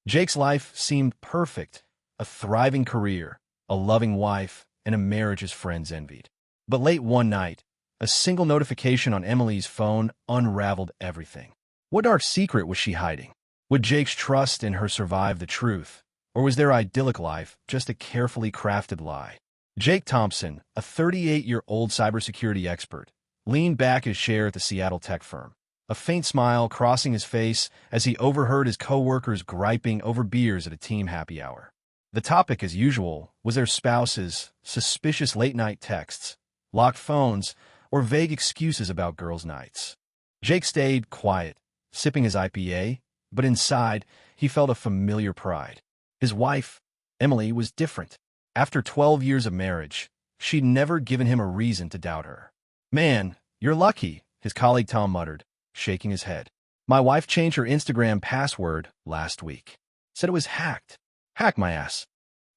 Jake's life seemed perfect, a thriving career, a loving wife, and a marriage his friends envied. But late one night, a single notification on Emily's phone unraveled everything. What dark secret was she hiding? Would Jake's trust in her survive the truth, or was their idyllic life just a carefully crafted lie? Jake Thompson, a 38-year-old cybersecurity expert, leaned back in his chair at the Seattle tech firm, a faint smile crossing his face as he overheard his coworkers griping over beers at a team happy hour. The topic, as usual, was their spouses' suspicious late-night texts, locked phones, or vague excuses about girls' nights. Jake stayed quiet, sipping his IPA, but inside, he felt a familiar pride. His wife, Emily, was different. After 12 years of marriage, she'd never given him a reason to doubt her. "Man, you're lucky," his colleague Tom muttered, shaking his head. "My wife changed her Instagram password last week. Said it was hacked. Hack my ass."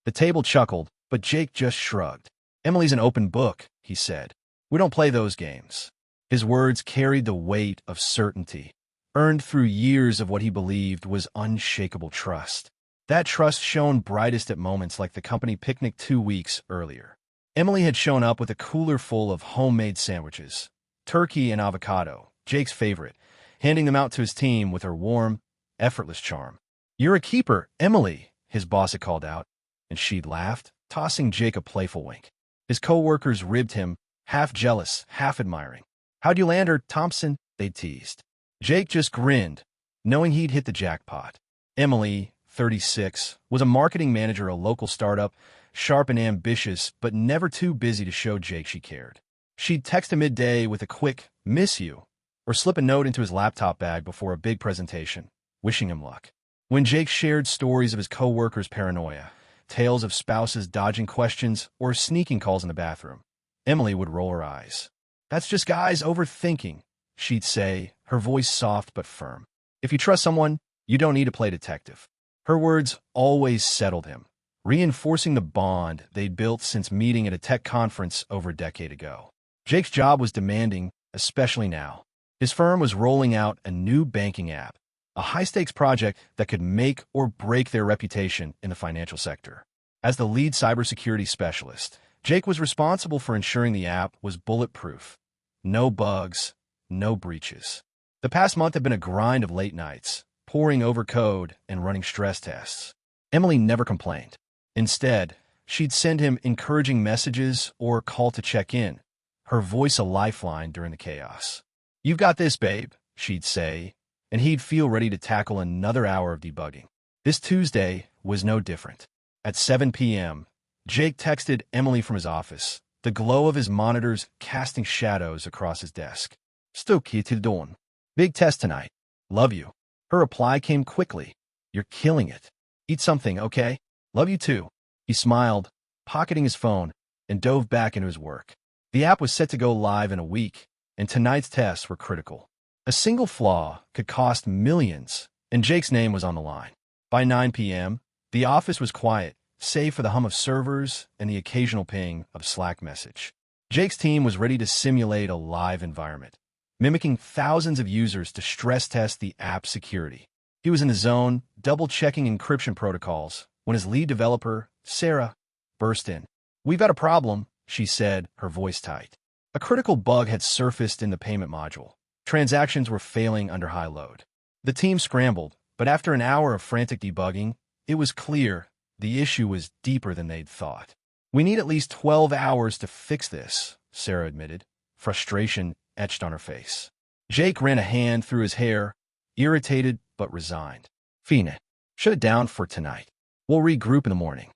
The table chuckled, but Jake just shrugged. "Emily's an open book," he said. "We don't play those games." His words carried the weight of certainty, earned through years of what he believed was unshakable trust. That trust shone brightest at moments like the company picnic 2 weeks earlier. Emily had shown up with a cooler full of homemade sandwiches, turkey and avocado, Jake's favorite, handing them out to his team with her warm, effortless charm. "You're a keeper, Emily," his boss had called out, and she'd laughed, tossing Jake a playful wink. His coworkers ribbed him, half jealous, half admiring. "How'd you land her, Thompson?" they'd teased. Jake just grinned, knowing he'd hit the jackpot. Emily, 36, was a marketing manager at a local startup, sharp and ambitious, but never too busy to show Jake she cared. She'd text him midday with a quick, "Miss you," or slip a note into his laptop bag before a big presentation, wishing him luck. When Jake shared stories of his coworkers' paranoia, tales of spouses dodging questions or sneaking calls in the bathroom, Emily would roll her eyes. "That's just guys overthinking," she'd say, her voice soft but firm. "If you trust someone, you don't need to play detective." Her words always settled him, reinforcing the bond they'd built since meeting at a tech conference over a decade ago. Jake's job was demanding, especially now. His firm was rolling out a new banking app, a high-stakes project that could make or break their reputation in the financial sector. As the lead cybersecurity specialist, Jake was responsible for ensuring the app was bulletproof. No bugs, no breaches. The past month had been a grind of late nights, poring over code and running stress tests. Emily never complained. Instead, she'd send him encouraging messages or call to check in, her voice a lifeline during the chaos. "You've got this, babe," she'd say, and he'd feel ready to tackle another hour of debugging. This Tuesday was no different. At 7 p.m., Jake texted Emily from his office, the glow of his monitors casting shadows across his desk. "Still key till dawn. Big test tonight. Love you." Her reply came quickly. "You're killing it. Eat something, okay? Love you too." He smiled, pocketing his phone, and dove back into his work. The app was set to go live in a week, and tonight's tests were critical. A single flaw could cost millions, and Jake's name was on the line. By 9 p.m., the office was quiet, save for the hum of servers and the occasional ping of Slack message. Jake's team was ready to simulate a live environment, mimicking thousands of users to stress test the app's security. He was in the zone, double-checking encryption protocols, when his lead developer, Sarah, burst in. "We've got a problem," she said, her voice tight. A critical bug had surfaced in the payment module. Transactions were failing under high load. The team scrambled, but after an hour of frantic debugging, it was clear the issue was deeper than they'd thought. "We need at least 12 hours to fix this," Sarah admitted, frustration etched on her face. Jake ran a hand through his hair, irritated but resigned. "Fine. Shut it down for tonight. We'll regroup in the morning."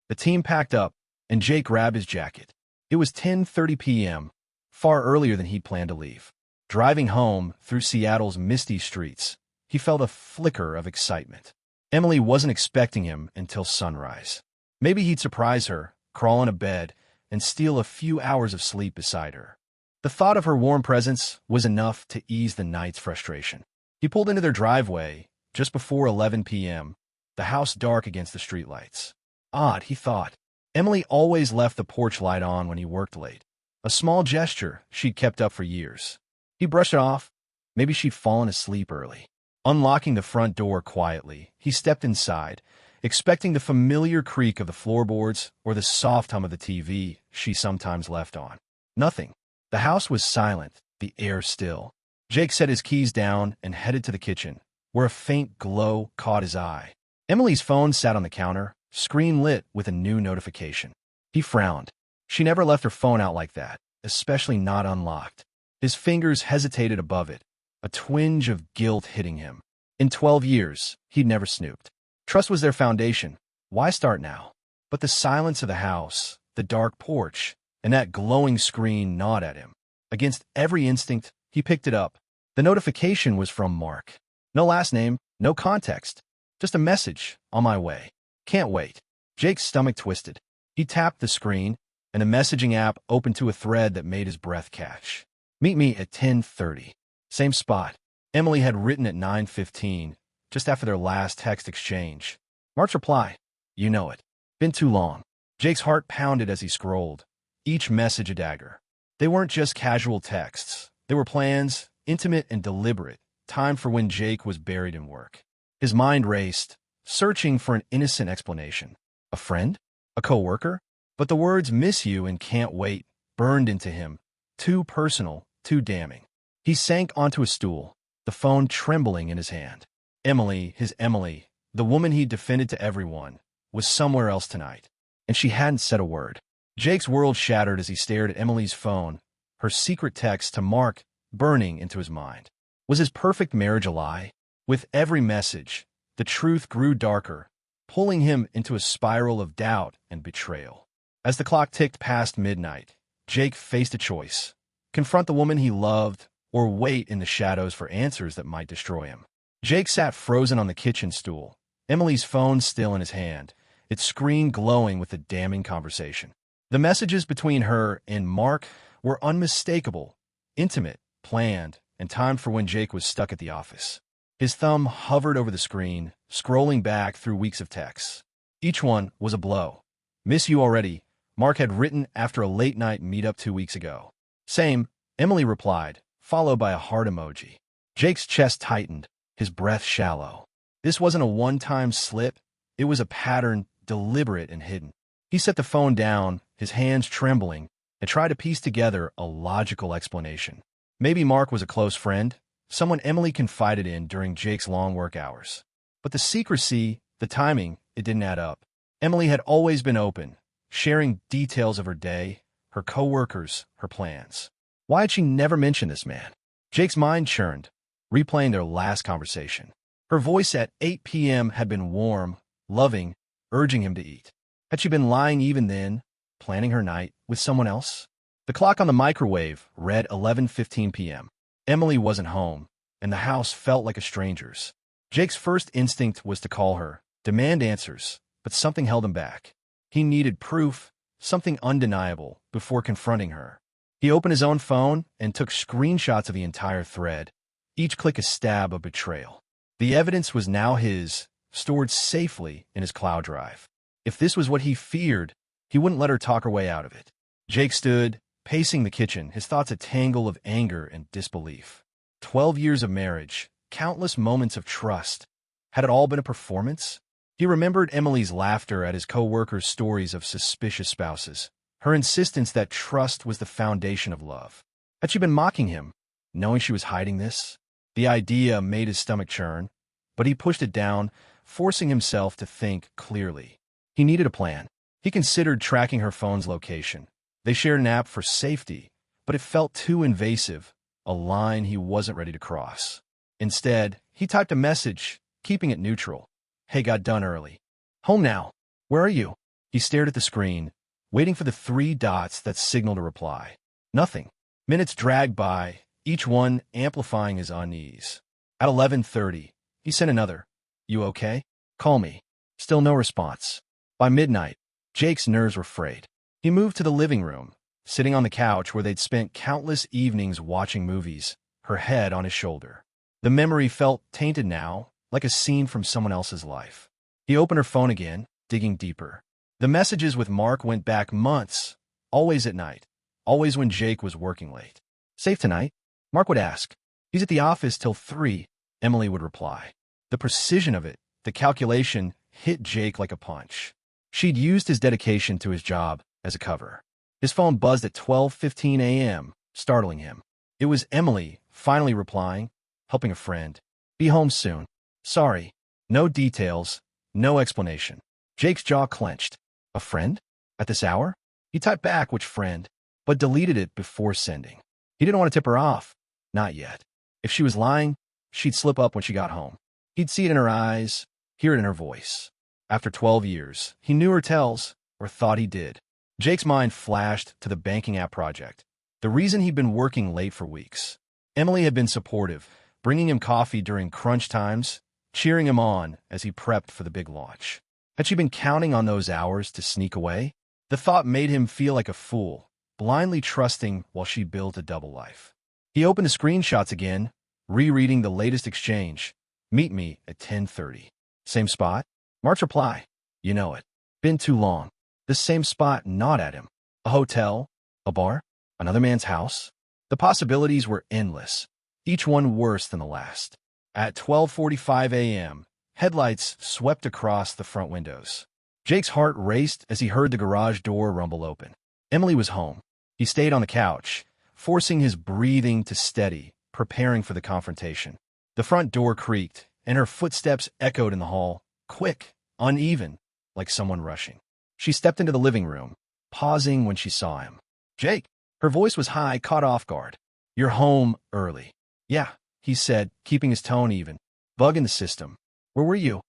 The team packed up, and Jake grabbed his jacket. It was 10:30 p.m., far earlier than he'd planned to leave. Driving home through Seattle's misty streets, he felt a flicker of excitement. Emily wasn't expecting him until sunrise. Maybe he'd surprise her, crawl in a bed, and steal a few hours of sleep beside her. The thought of her warm presence was enough to ease the night's frustration. He pulled into their driveway just before 11 p.m., the house dark against the streetlights. Odd, he thought. Emily always left the porch light on when he worked late, a small gesture she'd kept up for years. He brushed it off. Maybe she'd fallen asleep early. Unlocking the front door quietly, he stepped inside, expecting the familiar creak of the floorboards or the soft hum of the TV she sometimes left on. Nothing. The house was silent, the air still. Jake set his keys down and headed to the kitchen, where a faint glow caught his eye. Emily's phone sat on the counter, screen lit with a new notification. He frowned. She never left her phone out like that, especially not unlocked. His fingers hesitated above it, a twinge of guilt hitting him. In 12 years, he'd never snooped. Trust was their foundation. Why start now? But the silence of the house, the dark porch, and that glowing screen gnawed at him. Against every instinct, he picked it up. The notification was from Mark. No last name, no context. Just a message, on my way. Can't wait. Jake's stomach twisted. He tapped the screen, and a messaging app opened to a thread that made his breath catch. Meet me at 10:30. Same spot. Emily had written at 9:15, just after their last text exchange. Mark's reply. You know it. Been too long. Jake's heart pounded as he scrolled, each message a dagger. They weren't just casual texts. They were plans, intimate and deliberate, time for when Jake was buried in work. His mind raced, searching for an innocent explanation. A friend? A coworker? But the words miss you and can't wait burned into him. Too personal, too damning. He sank onto a stool, the phone trembling in his hand. Emily, his Emily, the woman he'd defended to everyone, was somewhere else tonight, and she hadn't said a word. Jake's world shattered as he stared at Emily's phone, her secret text to Mark burning into his mind. Was his perfect marriage a lie? With every message, the truth grew darker, pulling him into a spiral of doubt and betrayal. As the clock ticked past midnight, Jake faced a choice: confront the woman he loved, or wait in the shadows for answers that might destroy him. Jake sat frozen on the kitchen stool, Emily's phone still in his hand, its screen glowing with the damning conversation. The messages between her and Mark were unmistakable, intimate, planned, and timed for when Jake was stuck at the office. His thumb hovered over the screen, scrolling back through weeks of texts. Each one was a blow. Miss you already, Mark had written after a late-night meetup 2 weeks ago. Same, Emily replied, followed by a heart emoji. Jake's chest tightened, his breath shallow. This wasn't a one-time slip. It was a pattern, deliberate and hidden. He set the phone down, his hands trembling, and tried to piece together a logical explanation. Maybe Mark was a close friend, someone Emily confided in during Jake's long work hours. But the secrecy, the timing, it didn't add up. Emily had always been open, sharing details of her day, her coworkers, her plans. Why had she never mentioned this man? Jake's mind churned, replaying their last conversation. Her voice at 8 p.m. had been warm, loving, urging him to eat. Had she been lying even then, planning her night with someone else? The clock on the microwave read 11:15 p.m. Emily wasn't home, and the house felt like a stranger's. Jake's first instinct was to call her, demand answers, but something held him back. He needed proof, something undeniable, before confronting her. He opened his own phone and took screenshots of the entire thread, each click a stab of betrayal. The evidence was now his, stored safely in his cloud drive. If this was what he feared, he wouldn't let her talk her way out of it. Jake stood, pacing the kitchen, his thoughts a tangle of anger and disbelief. 12 years of marriage, countless moments of trust. Had it all been a performance? He remembered Emily's laughter at his co-workers' stories of suspicious spouses, her insistence that trust was the foundation of love. Had she been mocking him, knowing she was hiding this? The idea made his stomach churn, but he pushed it down, forcing himself to think clearly. He needed a plan. He considered tracking her phone's location. They shared an app for safety, but it felt too invasive, a line he wasn't ready to cross. Instead, he typed a message, keeping it neutral. Hey, got done early. Home now. Where are you? He stared at the screen, waiting for the 3 dots that signaled a reply. Nothing. Minutes dragged by, each one amplifying his unease. At 11:30, he sent another. You okay? Call me. Still no response. By midnight, Jake's nerves were frayed. He moved to the living room, sitting on the couch where they'd spent countless evenings watching movies, her head on his shoulder. The memory felt tainted now, like a scene from someone else's life. He opened her phone again, digging deeper. The messages with Mark went back months, always at night, always when Jake was working late. Safe tonight? Mark would ask. He's at the office till 3. Emily would reply. The precision of it, the calculation, hit Jake like a punch. She'd used his dedication to his job as a cover. His phone buzzed at 12:15 a.m., startling him. It was Emily, finally replying, helping a friend. Be home soon. Sorry. No details, no explanation. Jake's jaw clenched. A friend? At this hour? He typed back which friend, but deleted it before sending. He didn't want to tip her off. Not yet. If she was lying, she'd slip up when she got home. He'd see it in her eyes, hear it in her voice. After 12 years, he knew her tells, or thought he did. Jake's mind flashed to the banking app project. The reason he'd been working late for weeks. Emily had been supportive, bringing him coffee during crunch times, cheering him on as he prepped for the big launch. Had she been counting on those hours to sneak away? The thought made him feel like a fool, blindly trusting while she built a double life. He opened the screenshots again, rereading the latest exchange. Meet me at 10:30. Same spot? Mark's reply. You know it. Been too long. The same spot, not at him. A hotel? A bar? Another man's house? The possibilities were endless, each one worse than the last. At 12:45 a.m., headlights swept across the front windows. Jake's heart raced as he heard the garage door rumble open. Emily was home. He stayed on the couch, forcing his breathing to steady, preparing for the confrontation. The front door creaked, and her footsteps echoed in the hall, quick, uneven, like someone rushing. She stepped into the living room, pausing when she saw him. Jake! Her voice was high, caught off guard. You're home early. Yeah, he said, keeping his tone even. Bug in the system. Where were you?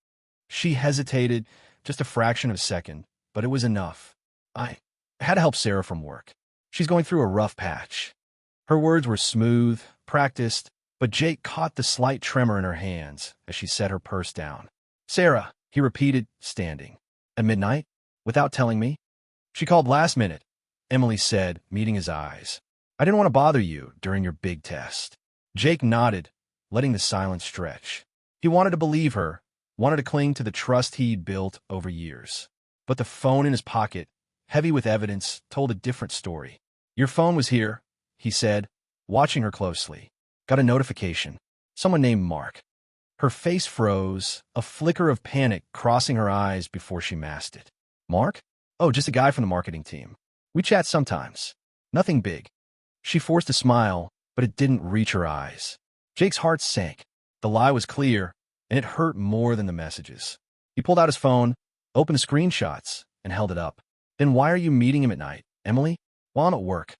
She hesitated, just a fraction of a second, but it was enough. I had to help Sarah from work. She's going through a rough patch. Her words were smooth, practiced, but Jake caught the slight tremor in her hands as she set her purse down. Sarah, he repeated, standing. At midnight? Without telling me? She called last minute, Emily said, meeting his eyes. I didn't want to bother you during your big test. Jake nodded, letting the silence stretch. He wanted to believe her, wanted to cling to the trust he'd built over years. But the phone in his pocket, heavy with evidence, told a different story. Your phone was here, he said, watching her closely. Got a notification. Someone named Mark. Her face froze, a flicker of panic crossing her eyes before she masked it. Mark? Oh, just a guy from the marketing team. We chat sometimes. Nothing big. She forced a smile, but it didn't reach her eyes. Jake's heart sank. The lie was clear, and it hurt more than the messages. He pulled out his phone, opened the screenshots, and held it up. Then why are you meeting him at night, Emily? While I'm at work.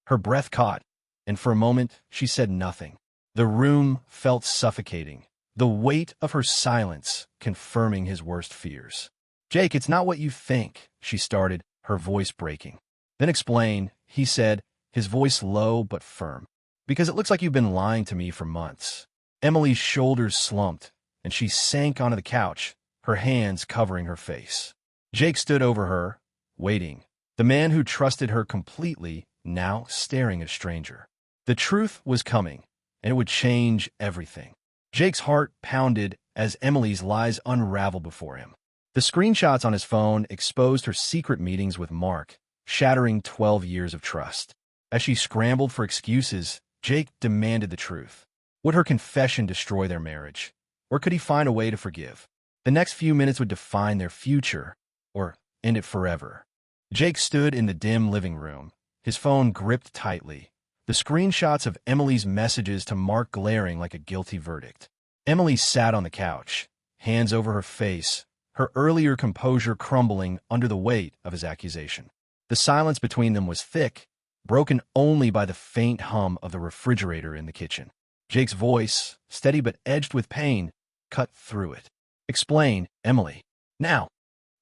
Her breath caught, and for a moment she said nothing. The room felt suffocating, the weight of her silence confirming his worst fears. Jake, it's not what you think, she started, her voice breaking. Then explain, he said, his voice low but firm. Because it looks like you've been lying to me for months. Emily's shoulders slumped, and she sank onto the couch, her hands covering her face. Jake stood over her, waiting. The man who trusted her completely, now staring at a stranger. The truth was coming, and it would change everything. Jake's heart pounded as Emily's lies unraveled before him. The screenshots on his phone exposed her secret meetings with Mark, shattering 12 years of trust. As she scrambled for excuses, Jake demanded the truth. Would her confession destroy their marriage? Or could he find a way to forgive? The next few minutes would define their future, or end it forever. Jake stood in the dim living room, his phone gripped tightly, the screenshots of Emily's messages to Mark glaring like a guilty verdict. Emily sat on the couch, hands over her face, her earlier composure crumbling under the weight of his accusation. The silence between them was thick, broken only by the faint hum of the refrigerator in the kitchen. Jake's voice, steady but edged with pain, cut through it. Explain, Emily. Now.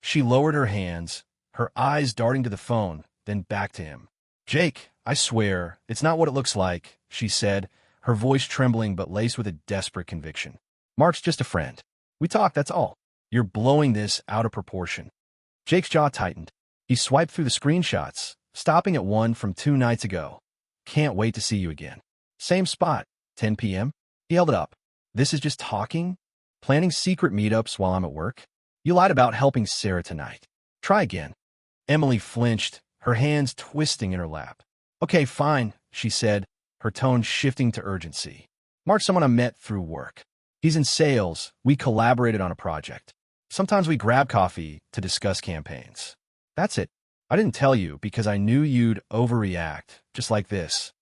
She lowered her hands, her eyes darting to the phone, then back to him. Jake, I swear, it's not what it looks like, she said, her voice trembling but laced with a desperate conviction. Mark's just a friend. We talk, that's all. You're blowing this out of proportion. Jake's jaw tightened. He swiped through the screenshots, stopping at one from 2 nights ago. Can't wait to see you again. Same spot, 10 p.m. He held it up. This is just talking? Planning secret meetups while I'm at work? You lied about helping Sarah tonight. Try again. Emily flinched, her hands twisting in her lap. Okay, fine, she said, her tone shifting to urgency. Mark's someone I met through work. He's in sales. We collaborated on a project. Sometimes we grab coffee to discuss campaigns. That's it. I didn't tell you because I knew you'd overreact, just like this.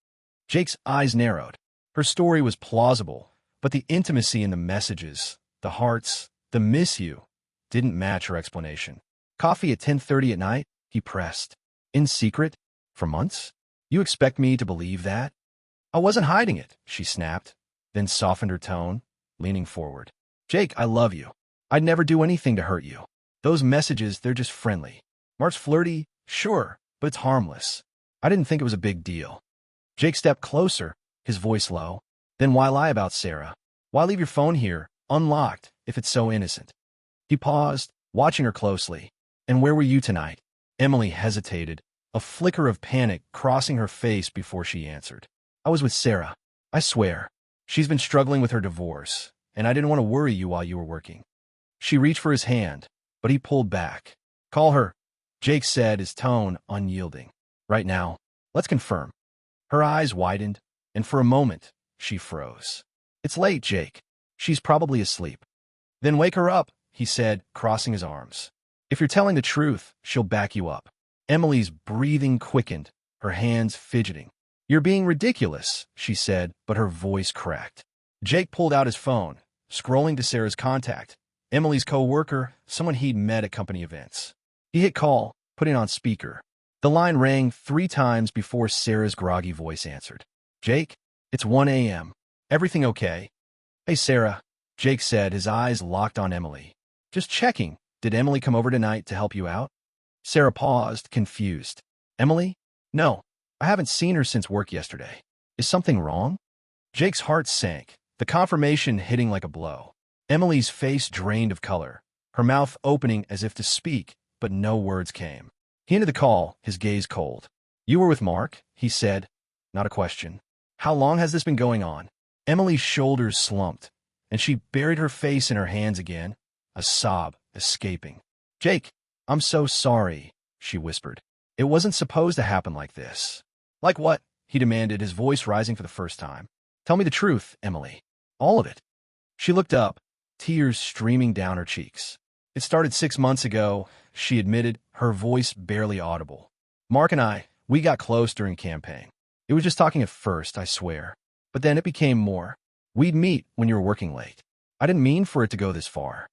Jake's eyes narrowed. Her story was plausible, but the intimacy in the messages, the hearts, the miss you, didn't match her explanation. Coffee at 10:30 at night? He pressed. In secret? For months? You expect me to believe that? I wasn't hiding it, she snapped, then softened her tone, leaning forward. Jake, I love you. I'd never do anything to hurt you. Those messages, they're just friendly. Mark's flirty, sure, but it's harmless. I didn't think it was a big deal. Jake stepped closer, his voice low. Then why lie about Sarah? Why leave your phone here, unlocked, if it's so innocent? He paused, watching her closely. And where were you tonight? Emily hesitated, a flicker of panic crossing her face before she answered. I was with Sarah. I swear. She's been struggling with her divorce, and I didn't want to worry you while you were working. She reached for his hand, but he pulled back. Call her, Jake said, his tone unyielding. Right now. Let's confirm. Her eyes widened, and for a moment, she froze. It's late, Jake. She's probably asleep. Then wake her up, he said, crossing his arms. If you're telling the truth, she'll back you up. Emily's breathing quickened, her hands fidgeting. You're being ridiculous, she said, but her voice cracked. Jake pulled out his phone, scrolling to Sarah's contact. Emily's co-worker, someone he'd met at company events. He hit call, putting on speaker. The line rang 3 times before Sarah's groggy voice answered. Jake, it's 1 a.m. Everything okay? Hey, Sarah, Jake said, his eyes locked on Emily. Just checking. Did Emily come over tonight to help you out? Sarah paused, confused. Emily? No, I haven't seen her since work yesterday. Is something wrong? Jake's heart sank, the confirmation hitting like a blow. Emily's face drained of color, her mouth opening as if to speak, but no words came. He ended the call, his gaze cold. You were with Mark, he said. Not a question. How long has this been going on? Emily's shoulders slumped, and she buried her face in her hands again, a sob escaping. Jake, I'm so sorry, she whispered. It wasn't supposed to happen like this. Like what? He demanded, his voice rising for the first time. Tell me the truth, Emily. All of it. She looked up, tears streaming down her cheeks. It started 6 months ago, she admitted, her voice barely audible. Mark and I, we got close during campaign. It was just talking at first, I swear. But then it became more. We'd meet when you were working late. I didn't mean for it to go this far.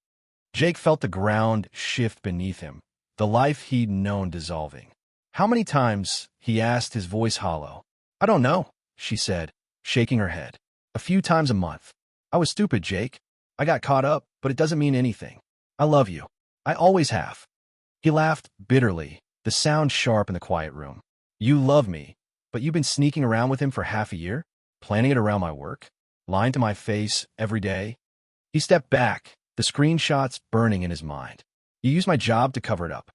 Jake felt the ground shift beneath him, the life he'd known dissolving. How many times? He asked, his voice hollow. I don't know, she said, shaking her head. A few times a month. I was stupid, Jake. I got caught up, but it doesn't mean anything. I love you. I always have. He laughed bitterly, the sound sharp in the quiet room. You love me, but you've been sneaking around with him for half a year? Planning it around my work? Lying to my face every day? He stepped back, the screenshots burning in his mind. You used my job to cover it up.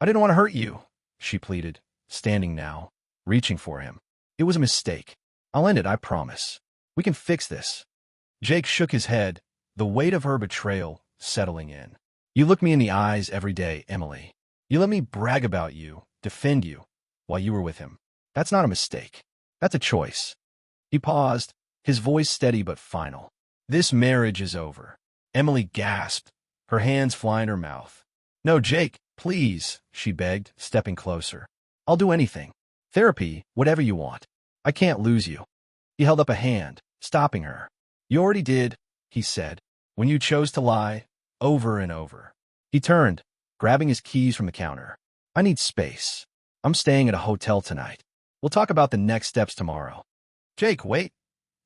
I didn't want to hurt you, she pleaded, standing now, reaching for him. It was a mistake. I'll end it, I promise. We can fix this. Jake shook his head, the weight of her betrayal settling in. You look me in the eyes every day, Emily. You let me brag about you, defend you, while you were with him. That's not a mistake. That's a choice. He paused, his voice steady but final. This marriage is over. Emily gasped, her hands flying her mouth. No, Jake, please, she begged, stepping closer. I'll do anything. Therapy, whatever you want. I can't lose you. He held up a hand, stopping her. You already did, he said, when you chose to lie, over and over. He turned, grabbing his keys from the counter. I need space. I'm staying at a hotel tonight. We'll talk about the next steps tomorrow. Jake, wait,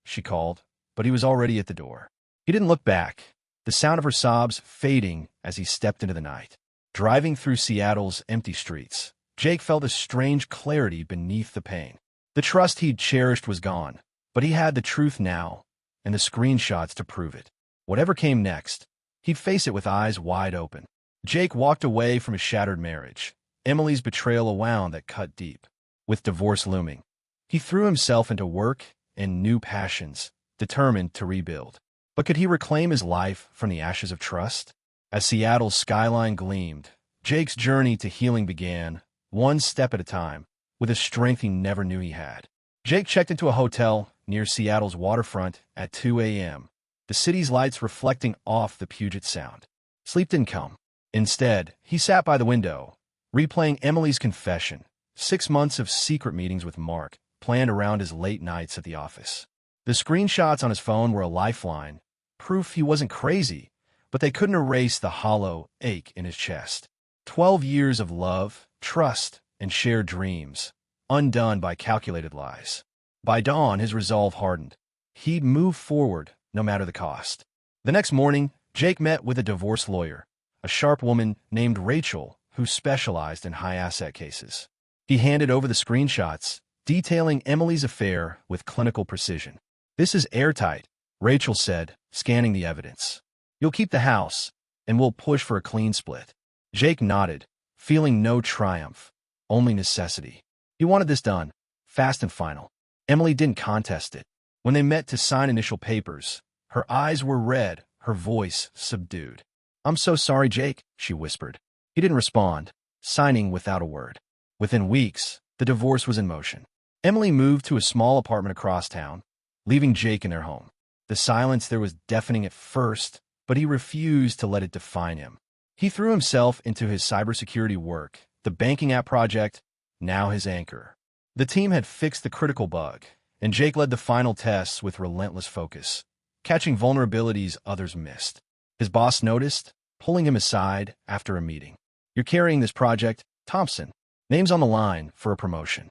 she called, but he was already at the door. He didn't look back, the sound of her sobs fading as he stepped into the night. Driving through Seattle's empty streets, Jake felt a strange clarity beneath the pain. The trust he'd cherished was gone, but he had the truth now, and the screenshots to prove it. Whatever came next, he'd face it with eyes wide open. Jake walked away from his shattered marriage, Emily's betrayal a wound that cut deep. With divorce looming, he threw himself into work and new passions, determined to rebuild. But could he reclaim his life from the ashes of trust? As Seattle's skyline gleamed, Jake's journey to healing began, one step at a time, with a strength he never knew he had. Jake checked into a hotel near Seattle's waterfront at 2 a.m., the city's lights reflecting off the Puget Sound. Sleep didn't come. Instead, he sat by the window, replaying Emily's confession, 6 months of secret meetings with Mark, planned around his late nights at the office. The screenshots on his phone were a lifeline, proof he wasn't crazy, but they couldn't erase the hollow ache in his chest. 12 years of love, trust, and shared dreams, undone by calculated lies. By dawn, his resolve hardened. He'd move forward, no matter the cost. The next morning, Jake met with a divorce lawyer, a sharp woman named Rachel who specialized in high-asset cases. He handed over the screenshots, detailing Emily's affair with clinical precision. "This is airtight," Rachel said, scanning the evidence. "You'll keep the house, and we'll push for a clean split." Jake nodded, feeling no triumph, only necessity. He wanted this done, fast and final. Emily didn't contest it. When they met to sign initial papers, her eyes were red, her voice subdued. "I'm so sorry, Jake," she whispered. He didn't respond, signing without a word. Within weeks, the divorce was in motion. Emily moved to a small apartment across town, leaving Jake in their home. The silence there was deafening at first, but he refused to let it define him. He threw himself into his cybersecurity work, the banking app project, now his anchor. The team had fixed the critical bug, and Jake led the final tests with relentless focus, catching vulnerabilities others missed. His boss noticed, pulling him aside after a meeting. "You're carrying this project, Thompson. Name's on the line for a promotion."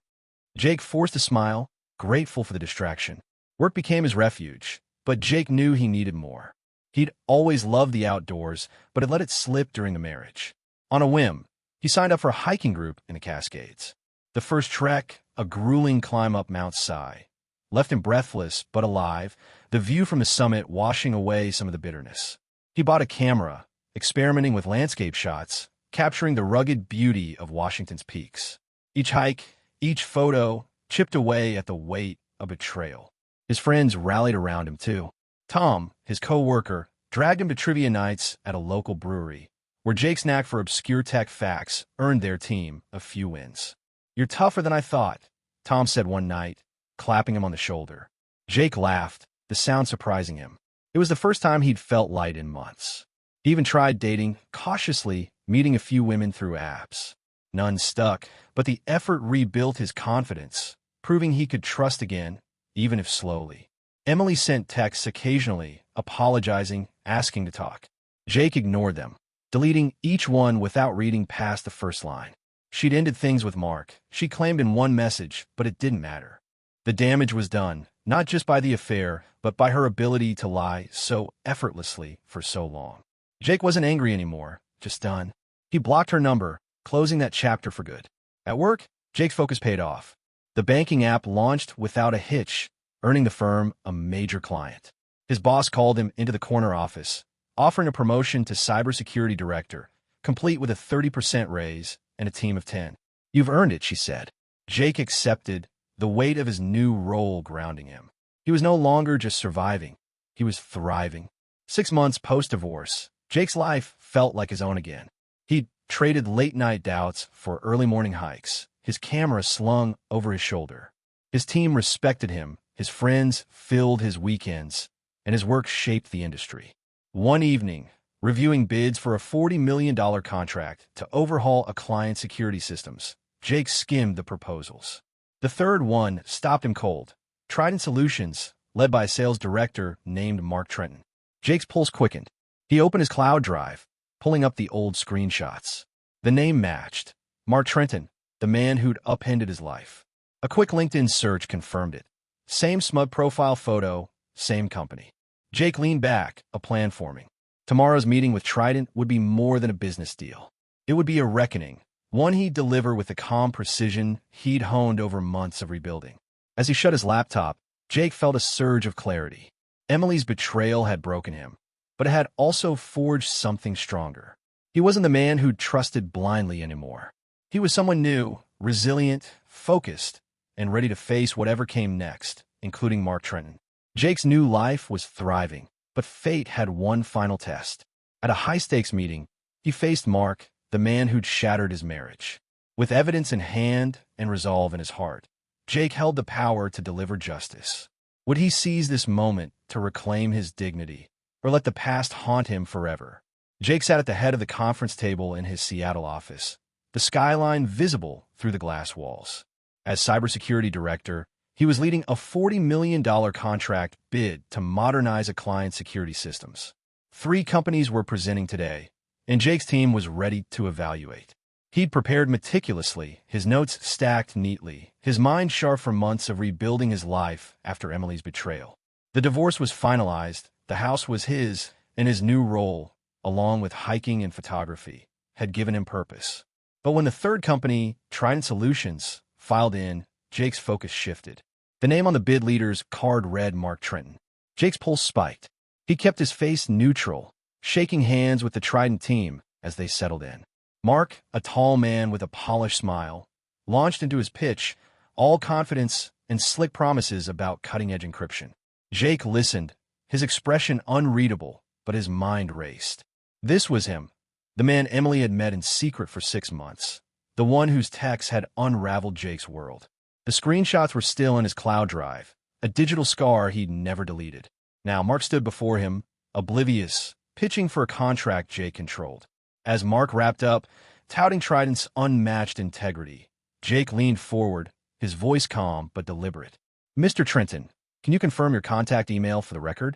Jake forced a smile, grateful for the distraction. Work became his refuge, but Jake knew he needed more. He'd always loved the outdoors, but had let it slip during the marriage. On a whim, he signed up for a hiking group in the Cascades. The first trek, a grueling climb up Mount Si, left him breathless but alive, the view from the summit washing away some of the bitterness. He bought a camera, experimenting with landscape shots, capturing the rugged beauty of Washington's peaks. Each hike, each photo, chipped away at the weight of betrayal. His friends rallied around him, too. Tom, his co-worker, dragged him to trivia nights at a local brewery, where Jake's knack for obscure tech facts earned their team a few wins. "You're tougher than I thought," Tom said one night, clapping him on the shoulder. Jake laughed, the sound surprising him. It was the first time he'd felt light in months. He even tried dating, cautiously, meeting a few women through apps. None stuck, but the effort rebuilt his confidence, proving he could trust again, even if slowly. Emily sent texts occasionally, apologizing, asking to talk. Jake ignored them, deleting each one without reading past the first line. She'd ended things with Mark, she claimed in one message, but it didn't matter. The damage was done, not just by the affair, but by her ability to lie so effortlessly for so long. Jake wasn't angry anymore, just done. He blocked her number, closing that chapter for good. At work, Jake's focus paid off. The banking app launched without a hitch, earning the firm a major client. His boss called him into the corner office, offering a promotion to cybersecurity director, complete with a 30% raise and a team of 10. "You've earned it," she said. Jake accepted, the weight of his new role grounding him. He was no longer just surviving. He was thriving. 6 months post-divorce, Jake's life felt like his own again. He'd traded late-night doubts for early morning hikes, his camera slung over his shoulder. His team respected him, his friends filled his weekends, and his work shaped the industry. One evening, reviewing bids for a $40 million contract to overhaul a client's security systems, Jake skimmed the proposals. The third one stopped him cold. Trident Solutions, led by a sales director named Mark Trenton. Jake's pulse quickened. He opened his cloud drive, pulling up the old screenshots. The name matched. Mark Trenton, the man who'd upended his life. A quick LinkedIn search confirmed it. Same smug profile photo, same company. Jake leaned back, a plan forming. Tomorrow's meeting with Trident would be more than a business deal. It would be a reckoning, one he'd deliver with the calm precision he'd honed over months of rebuilding. As he shut his laptop, Jake felt a surge of clarity. Emily's betrayal had broken him, but it had also forged something stronger. He wasn't the man who'd trusted blindly anymore. He was someone new, resilient, focused, and ready to face whatever came next, including Mark Trenton. Jake's new life was thriving, but fate had one final test. At a high-stakes meeting, he faced Mark, the man who'd shattered his marriage. With evidence in hand and resolve in his heart, Jake held the power to deliver justice. Would he seize this moment to reclaim his dignity, or let the past haunt him forever. Jake sat at the head of the conference table in his Seattle office, the skyline visible through the glass walls. As cybersecurity director, he was leading a $40 million contract bid to modernize a client's security systems. 3 companies were presenting today, and Jake's team was ready to evaluate. He'd prepared meticulously, his notes stacked neatly, his mind sharp from months of rebuilding his life after Emily's betrayal. The divorce was finalized, the house was his, and his new role, along with hiking and photography, had given him purpose. But when the third company, Trident Solutions, filed in, Jake's focus shifted. The name on the bid leader's card read Mark Trenton. Jake's pulse spiked. He kept his face neutral, shaking hands with the Trident team as they settled in. Mark, a tall man with a polished smile, launched into his pitch, all confidence and slick promises about cutting-edge encryption. Jake listened, his expression unreadable, but his mind raced. This was him, the man Emily had met in secret for 6 months, the one whose texts had unraveled Jake's world. The screenshots were still in his cloud drive, a digital scar he'd never deleted. Now Mark stood before him, oblivious, pitching for a contract Jake controlled. As Mark wrapped up, touting Trident's unmatched integrity, Jake leaned forward, his voice calm but deliberate. "Mr. Trenton, can you confirm your contact email for the record?"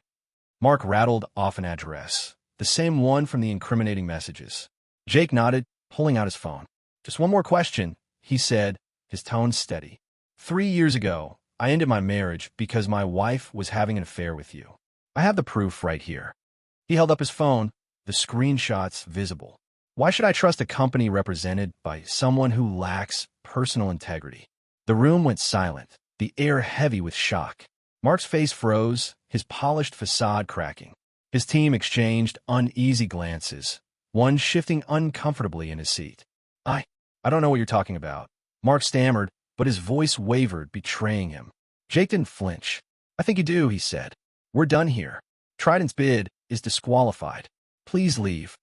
Mark rattled off an address, the same one from the incriminating messages. Jake nodded, pulling out his phone. "Just one more question," he said, his tone steady. 3 years ago, I ended my marriage because my wife was having an affair with you. I have the proof right here." He held up his phone, the screenshots visible. "Why should I trust a company represented by someone who lacks personal integrity?" The room went silent, the air heavy with shock. Mark's face froze, his polished facade cracking. His team exchanged uneasy glances, one shifting uncomfortably in his seat. I don't know what you're talking about." Mark stammered, but his voice wavered, betraying him. Jake didn't flinch. "I think you do," he said. "We're done here. Trident's bid is disqualified. Please leave."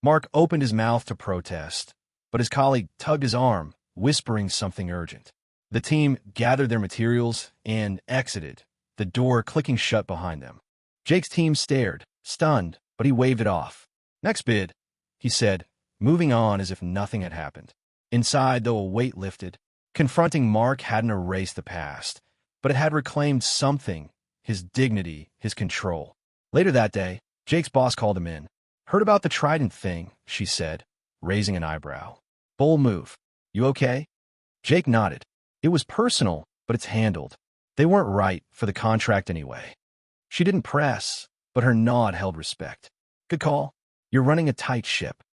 Mark opened his mouth to protest, but his colleague tugged his arm, whispering something urgent. The team gathered their materials and exited, the door clicking shut behind them. Jake's team stared, stunned, but he waved it off. "Next bid," he said, moving on as if nothing had happened. Inside, though, a weight lifted. Confronting Mark hadn't erased the past, but it had reclaimed something, his dignity, his control. Later that day, Jake's boss called him in. "Heard about the Trident thing," she said, raising an eyebrow. "Bold move. You okay?" Jake nodded. It was personal, but it's handled. They weren't right for the contract anyway. She didn't press, but her nod held respect. "Good call. You're running a tight ship."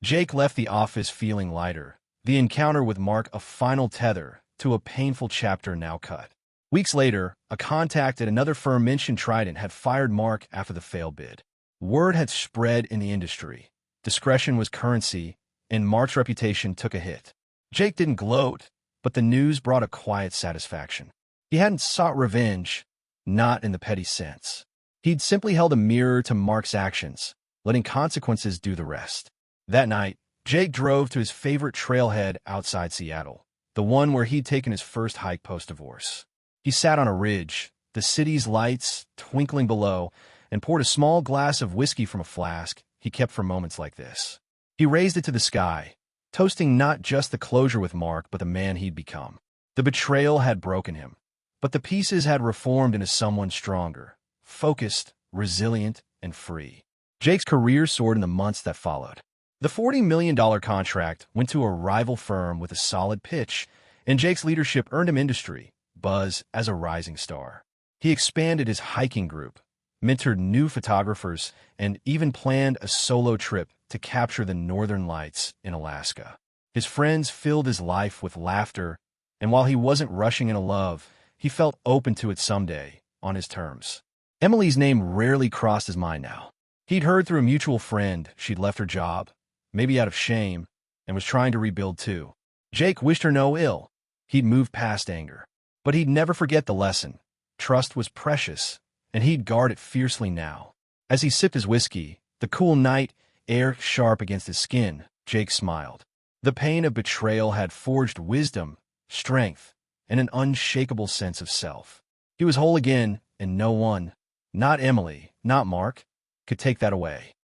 Jake left the office feeling lighter, the encounter with Mark a final tether to a painful chapter now cut. Weeks later, a contact at another firm mentioned Trident had fired Mark after the failed bid. Word had spread in the industry. Discretion was currency, and Mark's reputation took a hit. Jake didn't gloat, but the news brought a quiet satisfaction. He hadn't sought revenge, not in the petty sense. He'd simply held a mirror to Mark's actions, letting consequences do the rest. That night, Jake drove to his favorite trailhead outside Seattle, the one where he'd taken his first hike post-divorce. He sat on a ridge, the city's lights twinkling below, and poured a small glass of whiskey from a flask he kept for moments like this. He raised it to the sky, toasting not just the closure with Mark, but the man he'd become. The betrayal had broken him, but the pieces had reformed into someone stronger, focused, resilient, and free. Jake's career soared in the months that followed. The $40 million contract went to a rival firm with a solid pitch, and Jake's leadership earned him industry buzz as a rising star. He expanded his hiking group, mentored new photographers, and even planned a solo trip to capture the northern lights in Alaska. His friends filled his life with laughter, and while he wasn't rushing into love, he felt open to it someday, on his terms. Emily's name rarely crossed his mind now. He'd heard through a mutual friend she'd left her job, maybe out of shame, and was trying to rebuild too. Jake wished her no ill. He'd moved past anger. But he'd never forget the lesson. Trust was precious, and he'd guard it fiercely now. As he sipped his whiskey, the cool night air sharp against his skin, Jake smiled. The pain of betrayal had forged wisdom, strength, and an unshakable sense of self. He was whole again, and no one, not Emily, not Mark, could take that away.